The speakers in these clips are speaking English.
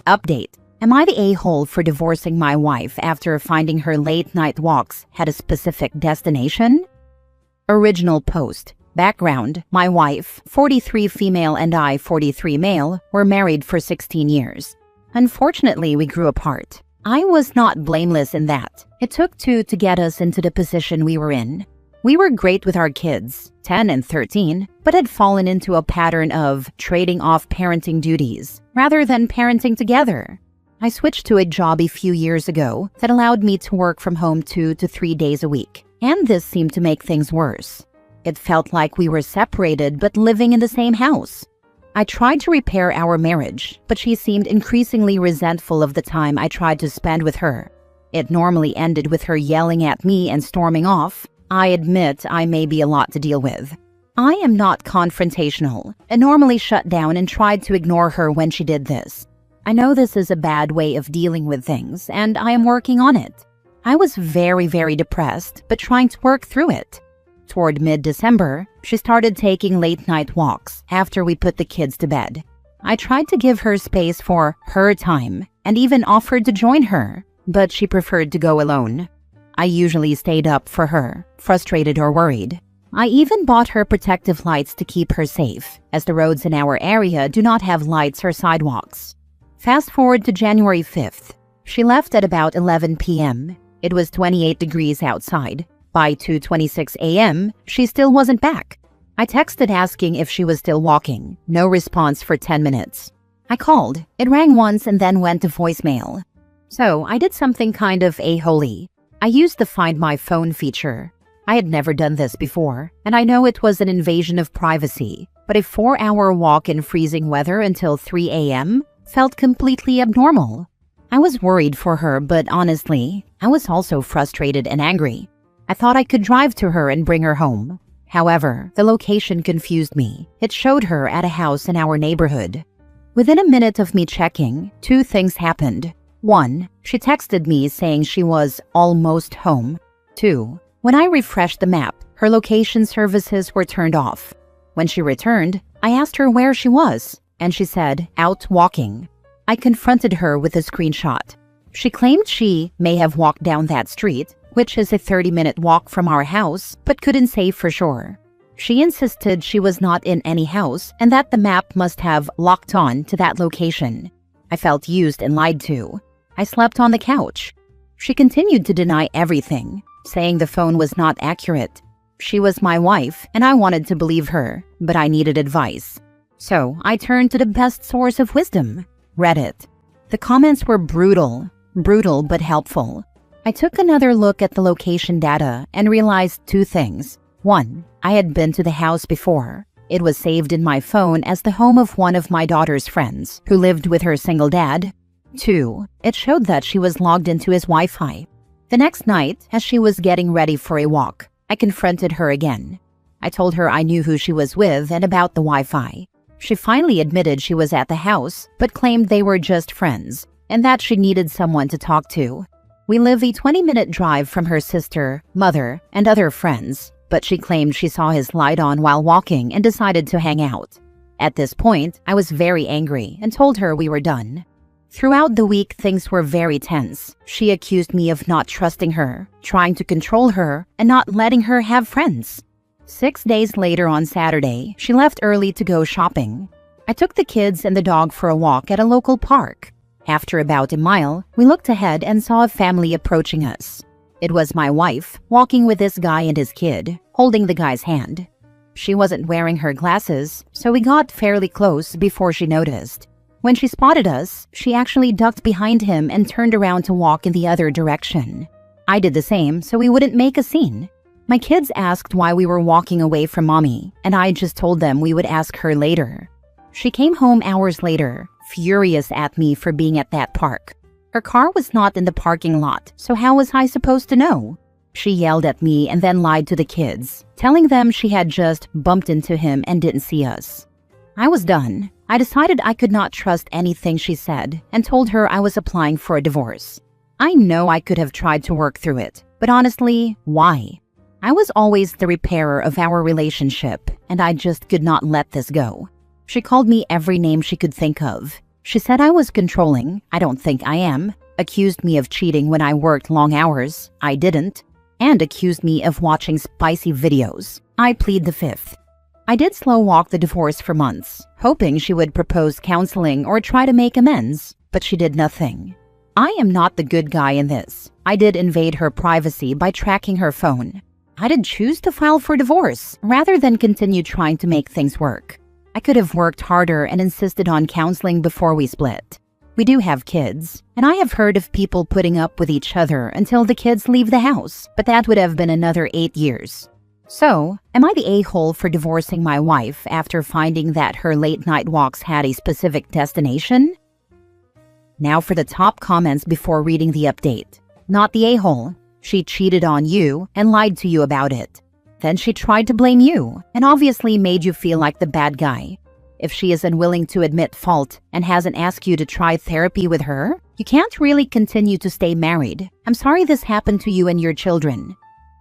Update. Am I the a-hole for divorcing my wife after finding her late-night walks had a specific destination? Original post. Background. My wife, 43 female and I, 43 male, were married for 16 years. Unfortunately, we grew apart. I was not blameless in that. It took two to get us into the position we were in. We were great with our kids, 10 and 13, but had fallen into a pattern of trading off parenting duties rather than parenting together. I switched to a job a few years ago that allowed me to work from home 2 to 3 days a week, and this seemed to make things worse. It felt like we were separated but living in the same house. I tried to repair our marriage, but she seemed increasingly resentful of the time I tried to spend with her. It normally ended with her yelling at me and storming off. I admit I may be a lot to deal with. I am not confrontational and normally shut down and tried to ignore her when she did this. I know this is a bad way of dealing with things, and I am working on it. I was very depressed, but trying to work through it. Toward mid-December, she started taking late-night walks after we put the kids to bed. I tried to give her space for her time and even offered to join her, but she preferred to go alone. I usually stayed up for her, frustrated or worried. I even bought her protective lights to keep her safe, as the roads in our area do not have lights or sidewalks. Fast forward to January 5th. She left at about 11 p.m. It was 28 degrees outside. By 2:26 a.m., she still wasn't back. I texted asking if she was still walking. No response for 10 minutes. I called. It rang once and then went to voicemail. So I did something kind of a-holy. I used the Find My Phone feature. I had never done this before, and I know it was an invasion of privacy, but a 4-hour walk in freezing weather until 3 a.m. felt completely abnormal. I was worried for her, but honestly, I was also frustrated and angry. I thought I could drive to her and bring her home. However, the location confused me. It showed her at a house in our neighborhood. Within a minute of me checking, 2 things happened. 1. She texted me saying she was almost home. 2. When I refreshed the map, her location services were turned off. When she returned, I asked her where she was, and she said, out walking. I confronted her with a screenshot. She claimed she may have walked down that street, which is a 30-minute walk from our house, but couldn't say for sure. She insisted she was not in any house and that the map must have locked on to that location. I felt used and lied to. I slept on the couch. She continued to deny everything, saying the phone was not accurate. She was my wife, and I wanted to believe her, but I needed advice. So I turned to the best source of wisdom, Reddit. The comments were brutal but helpful. I took another look at the location data and realized 2 things. 1. I had been to the house before. It was saved in my phone as the home of one of my daughter's friends, who lived with her single dad. 2. It showed that she was logged into his Wi-Fi. The next night, as she was getting ready for a walk, I confronted her again. I told her I knew who she was with and about the Wi-Fi. She finally admitted she was at the house, but claimed they were just friends, and that she needed someone to talk to. We live a 20-minute drive from her sister, mother, and other friends, but she claimed she saw his light on while walking and decided to hang out. At this point, I was very angry and told her we were done. Throughout the week, things were very tense. She accused me of not trusting her, trying to control her, and not letting her have friends. 6 days later on Saturday, she left early to go shopping. I took the kids and the dog for a walk at a local park. After about a mile, we looked ahead and saw a family approaching us. It was my wife, walking with this guy and his kid, holding the guy's hand. She wasn't wearing her glasses, so we got fairly close before she noticed. When she spotted us, she actually ducked behind him and turned around to walk in the other direction. I did the same so we wouldn't make a scene. My kids asked why we were walking away from mommy, and I just told them we would ask her later. She came home hours later, furious at me for being at that park. Her car was not in the parking lot, so how was I supposed to know? She yelled at me and then lied to the kids, telling them she had just bumped into him and didn't see us. I was done. I decided I could not trust anything she said and told her I was applying for a divorce. I know I could have tried to work through it, but honestly, why? I was always the repairer of our relationship, and I just could not let this go. She called me every name she could think of. She said I was controlling. I don't think I am. Accused me of cheating when I worked long hours. I didn't. And accused me of watching spicy videos. I plead the fifth. I did slow walk the divorce for months, hoping she would propose counseling or try to make amends, but she did nothing. I am not the good guy in this. I did invade her privacy by tracking her phone. I did choose to file for divorce rather than continue trying to make things work. I could have worked harder and insisted on counseling before we split. We do have kids, and I have heard of people putting up with each other until the kids leave the house, but that would have been another 8 years. So, am I the a-hole for divorcing my wife after finding that her late-night walks had a specific destination? Now for the top comments before reading the update. Not the a-hole. She cheated on you and lied to you about it. Then she tried to blame you and obviously made you feel like the bad guy. If she is unwilling to admit fault and hasn't asked you to try therapy with her, you can't really continue to stay married. I'm sorry this happened to you and your children.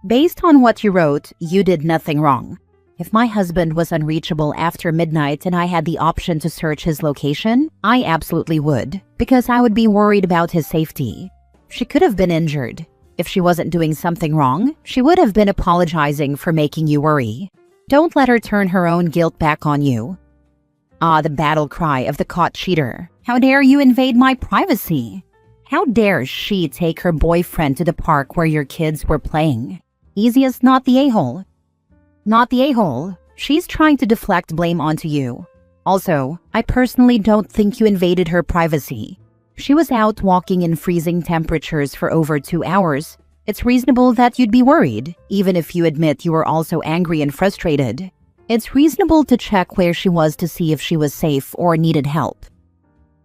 Based on what you wrote, you did nothing wrong. If my husband was unreachable after midnight and I had the option to search his location, I absolutely would, because I would be worried about his safety. She could have been injured. If she wasn't doing something wrong, she would have been apologizing for making you worry. Don't let her turn her own guilt back on you. Ah, the battle cry of the caught cheater. How dare you invade my privacy? How dare she take her boyfriend to the park where your kids were playing? Easiest not the a-hole. Not the a-hole. She's trying to deflect blame onto you. Also, I personally don't think you invaded her privacy. She was out walking in freezing temperatures for over 2 hours. It's reasonable that you'd be worried, even if you admit you were also angry and frustrated. It's reasonable to check where she was to see if she was safe or needed help.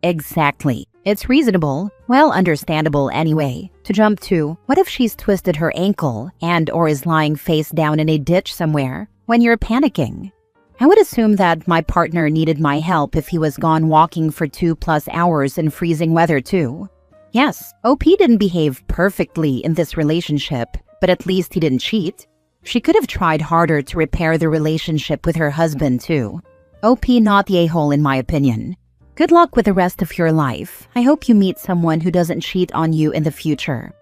Exactly. It's reasonable, well, understandable anyway, to jump to, what if she's twisted her ankle and or is lying face down in a ditch somewhere when you're panicking? I would assume that my partner needed my help if he was gone walking for 2+ hours in freezing weather too. Yes, OP didn't behave perfectly in this relationship, but at least he didn't cheat. She could have tried harder to repair the relationship with her husband too. OP not the a-hole in my opinion. Good luck with the rest of your life. I hope you meet someone who doesn't cheat on you in the future.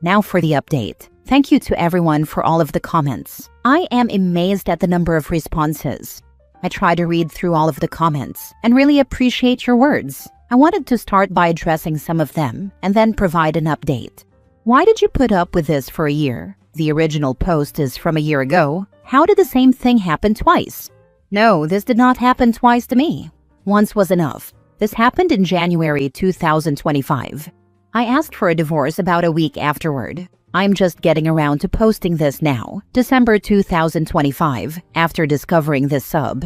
Now for the update. Thank you to everyone for all of the comments. I am amazed at the number of responses. I try to read through all of the comments and really appreciate your words. I wanted to start by addressing some of them and then provide an update. Why did you put up with this for a year? The original post is from a year ago. How did the same thing happen twice? No, this did not happen twice to me. Once was enough. This happened in January 2025. I asked for a divorce about a week afterward. I'm just getting around to posting this now, December 2025, after discovering this sub.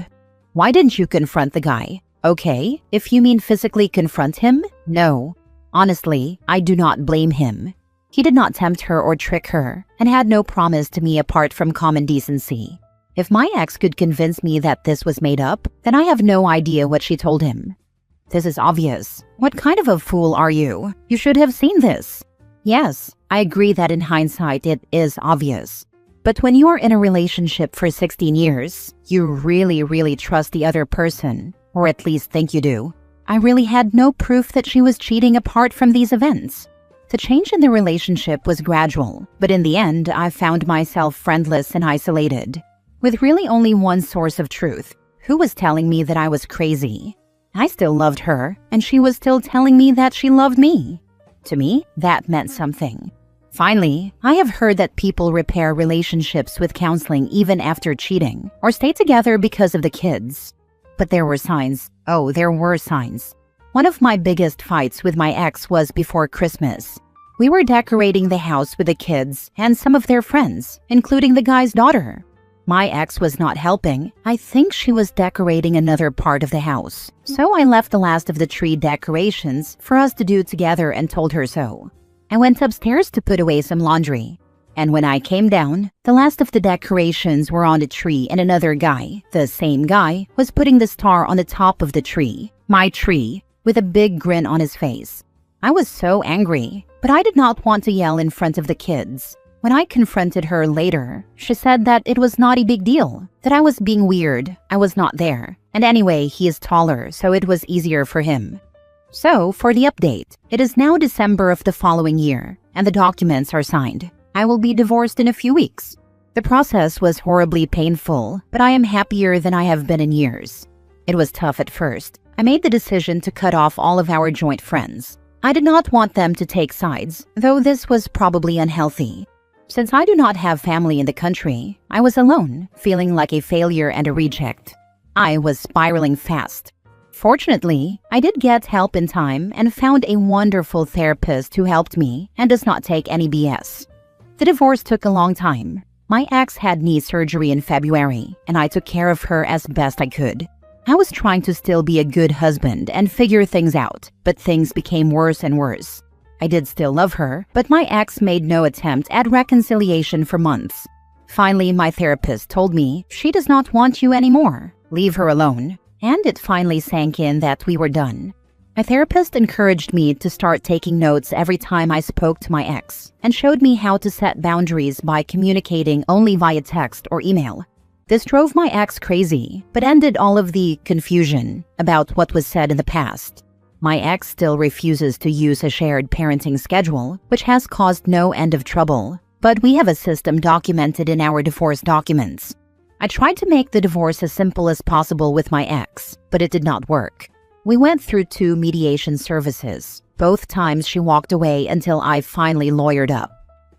Why didn't you confront the guy? Okay, if you mean physically confront him, no. Honestly, I do not blame him. He did not tempt her or trick her, and had no promise to me apart from common decency. If my ex could convince me that this was made up, then I have no idea what she told him. This is obvious. What kind of a fool are you? You should have seen this. Yes, I agree that in hindsight it is obvious. But when you are in a relationship for 16 years, you really trust the other person, or at least think you do. I really had no proof that she was cheating apart from these events. The change in the relationship was gradual, but in the end, I found myself friendless and isolated, with really only one source of truth, who was telling me that I was crazy. I still loved her, and she was still telling me that she loved me. To me, that meant something. Finally, I have heard that people repair relationships with counseling even after cheating, or stay together because of the kids. But there were signs. Oh, there were signs. One of my biggest fights with my ex was before Christmas. We were decorating the house with the kids and some of their friends, including the guy's daughter. My ex was not helping. I think she was decorating another part of the house. So I left the last of the tree decorations for us to do together and told her so. I went upstairs to put away some laundry. And when I came down, the last of the decorations were on the tree and another guy, the same guy, was putting the star on the top of the tree, my tree, with a big grin on his face. I was so angry, but I did not want to yell in front of the kids. When I confronted her later, she said that it was not a big deal, that I was being weird, I was not there. And anyway, he is taller, so it was easier for him. So, for the update, it is now December of the following year, and the documents are signed. I will be divorced in a few weeks. The process was horribly painful, but I am happier than I have been in years. It was tough at first. I made the decision to cut off all of our joint friends. I did not want them to take sides, though this was probably unhealthy. Since I do not have family in the country, I was alone, feeling like a failure and a reject. I was spiraling fast. Fortunately, I did get help in time and found a wonderful therapist who helped me and does not take any BS. The divorce took a long time. My ex had knee surgery in February, and I took care of her as best I could. I was trying to still be a good husband and figure things out, but things became worse and worse. I did still love her, but my ex made no attempt at reconciliation for months. Finally, my therapist told me, "She does not want you anymore. Leave her alone." And it finally sank in that we were done. My therapist encouraged me to start taking notes every time I spoke to my ex, and showed me how to set boundaries by communicating only via text or email. This drove my ex crazy, but ended all of the confusion about what was said in the past. My ex still refuses to use a shared parenting schedule, which has caused no end of trouble, but we have a system documented in our divorce documents. I tried to make the divorce as simple as possible with my ex, but it did not work. We went through 2 mediation services. Both times she walked away until I finally lawyered up.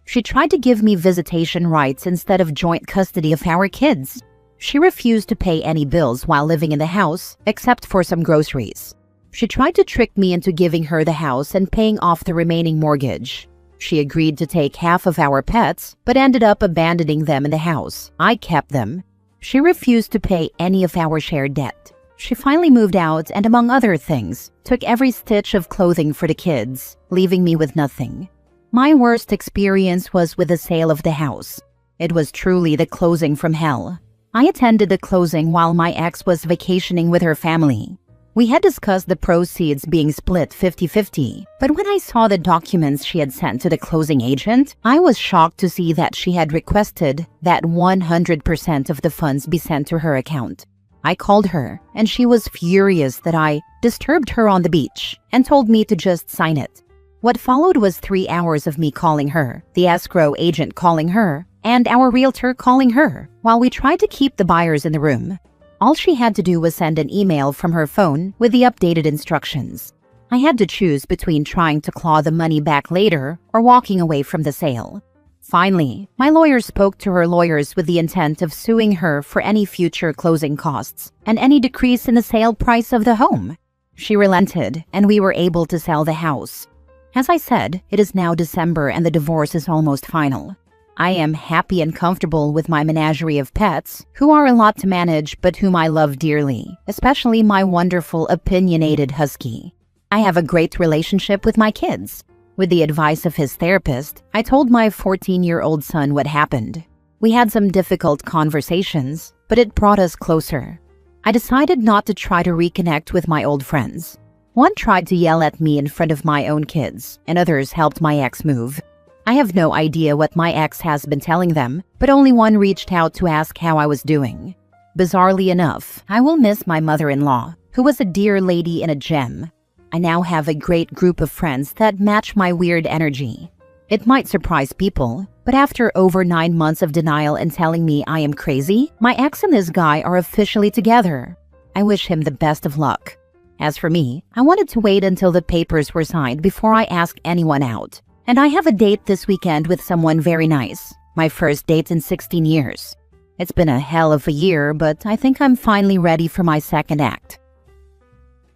She tried to give me visitation rights instead of joint custody of our kids. She refused to pay any bills while living in the house, except for some groceries. She tried to trick me into giving her the house and paying off the remaining mortgage. She agreed to take half of our pets, but ended up abandoning them in the house. I kept them. She refused to pay any of our shared debt. She finally moved out and, among other things, took every stitch of clothing for the kids, leaving me with nothing. My worst experience was with the sale of the house. It was truly the closing from hell. I attended the closing while my ex was vacationing with her family. We had discussed the proceeds being split 50-50, but when I saw the documents she had sent to the closing agent, I was shocked to see that she had requested that 100% of the funds be sent to her account. I called her, and she was furious that I disturbed her on the beach and told me to just sign it. What followed was 3 hours of me calling her, the escrow agent calling her, and our realtor calling her, while we tried to keep the buyers in the room. All she had to do was send an email from her phone with the updated instructions. I had to choose between trying to claw the money back later or walking away from the sale. Finally, my lawyer spoke to her lawyers with the intent of suing her for any future closing costs and any decrease in the sale price of the home. She relented, and we were able to sell the house. As I said, it is now December and the divorce is almost final. I am happy and comfortable with my menagerie of pets, who are a lot to manage but whom I love dearly, especially my wonderful opinionated husky. I have a great relationship with my kids. With the advice of his therapist, I told my 14-year-old son what happened. We had some difficult conversations, but it brought us closer. I decided not to try to reconnect with my old friends. One tried to yell at me in front of my own kids, and others helped my ex move. I have no idea what my ex has been telling them, but only one reached out to ask how I was doing. Bizarrely enough, I will miss my mother-in-law, who was a dear lady and a gem. I now have a great group of friends that match my weird energy. It might surprise people, but after over 9 months of denial and telling me I am crazy, my ex and this guy are officially together. I wish him the best of luck. As for me, I wanted to wait until the papers were signed before I asked anyone out. And I have a date this weekend with someone very nice. My first date in 16 years. It's been a hell of a year, but I think I'm finally ready for my second act.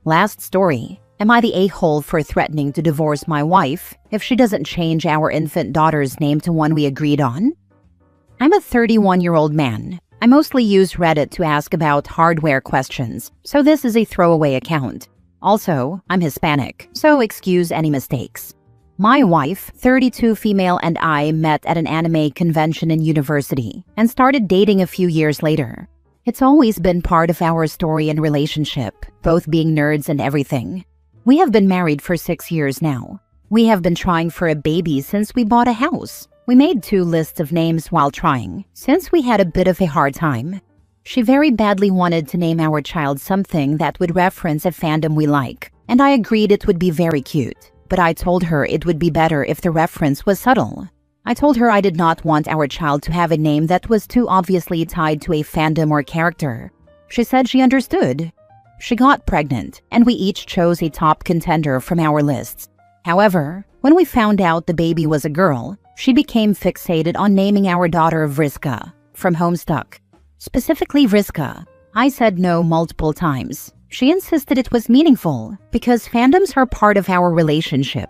Last story. Am I the a-hole for threatening to divorce my wife if she doesn't change our infant daughter's name to one we agreed on? I'm a 31-year-old man. I mostly use Reddit to ask about hardware questions, so this is a throwaway account. Also, I'm Hispanic, so excuse any mistakes. My wife, 32 female, and I met at an anime convention in university and started dating a few years later. It's always been part of our story and relationship, both being nerds and everything. We have been married for 6 years now. We have been trying for a baby since we bought a house. We made 2 lists of names while trying, since we had a bit of a hard time. She very badly wanted to name our child something that would reference a fandom we like, and I agreed it would be very cute, but I told her it would be better if the reference was subtle. I told her I did not want our child to have a name that was too obviously tied to a fandom or character. She said she understood. She got pregnant, and we each chose a top contender from our lists. However, when we found out the baby was a girl, she became fixated on naming our daughter Vriska, from Homestuck. Specifically Vriska. I said no multiple times. She insisted it was meaningful, because fandoms are part of our relationship.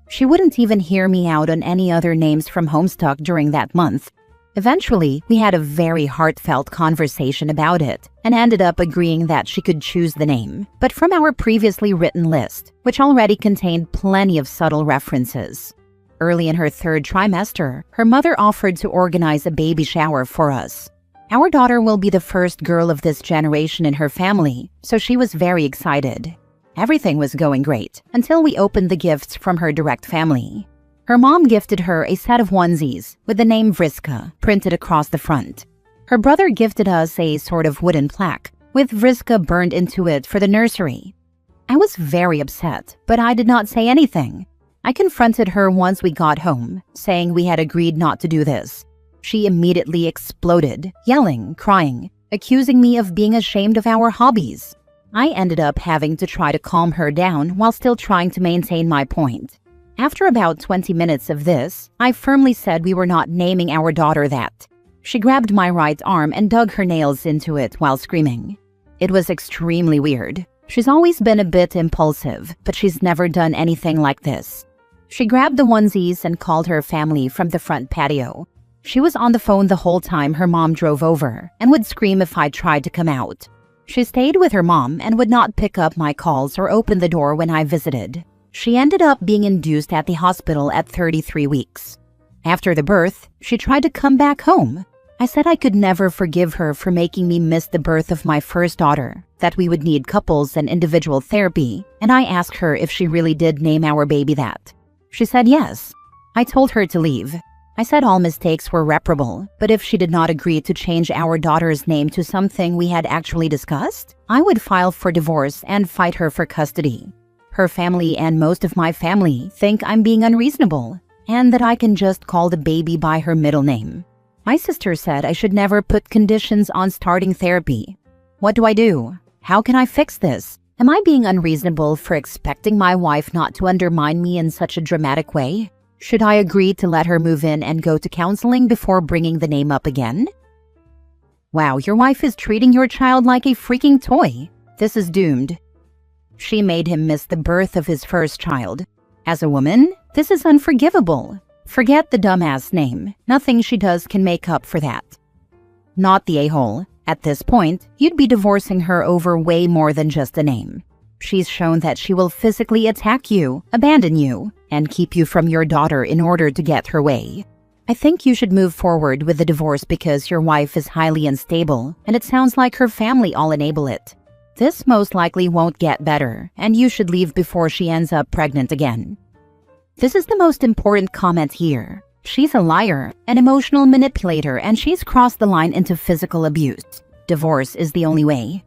She wouldn't even hear me out on any other names from Homestuck during that month. Eventually, we had a very heartfelt conversation about it and ended up agreeing that she could choose the name, but from our previously written list, which already contained plenty of subtle references. Early in her 3rd trimester, her mother offered to organize a baby shower for us. Our daughter will be the first girl of this generation in her family, so she was very excited. Everything was going great until we opened the gifts from her direct family. Her mom gifted her a set of onesies with the name Vriska printed across the front. Her brother gifted us a sort of wooden plaque with Vriska burned into it for the nursery. I was very upset, but I did not say anything. I confronted her once we got home, saying we had agreed not to do this. She immediately exploded, yelling, crying, accusing me of being ashamed of our hobbies. I ended up having to try to calm her down while still trying to maintain my point. After about 20 minutes of this, I firmly said we were not naming our daughter that. She grabbed my right arm and dug her nails into it while screaming. It was extremely weird. She's always been a bit impulsive, but she's never done anything like this. She grabbed the onesies and called her family from the front patio. She was on the phone the whole time her mom drove over and would scream if I tried to come out. She stayed with her mom and would not pick up my calls or open the door when I visited. She ended up being induced at the hospital at 33 weeks. After the birth, she tried to come back home. I said I could never forgive her for making me miss the birth of my first daughter, that we would need couples and individual therapy, and I asked her if she really did name our baby that. She said yes. I told her to leave. I said all mistakes were reparable, but if she did not agree to change our daughter's name to something we had actually discussed, I would file for divorce and fight her for custody. Her family and most of my family think I'm being unreasonable, and that I can just call the baby by her middle name. My sister said I should never put conditions on starting therapy. What do I do? How can I fix this? Am I being unreasonable for expecting my wife not to undermine me in such a dramatic way? Should I agree to let her move in and go to counseling before bringing the name up again? Wow, your wife is treating your child like a freaking toy. This is doomed. She made him miss the birth of his first child. As a woman, this is unforgivable. Forget the dumbass name. Nothing she does can make up for that. Not the a-hole. At this point, you'd be divorcing her over way more than just a name. She's shown that she will physically attack you, abandon you, and keep you from your daughter in order to get her way. I think you should move forward with the divorce because your wife is highly unstable, and it sounds like her family all enable it. This most likely won't get better, and you should leave before she ends up pregnant again. This is the most important comment here. She's a liar, an emotional manipulator, and she's crossed the line into physical abuse. Divorce is the only way.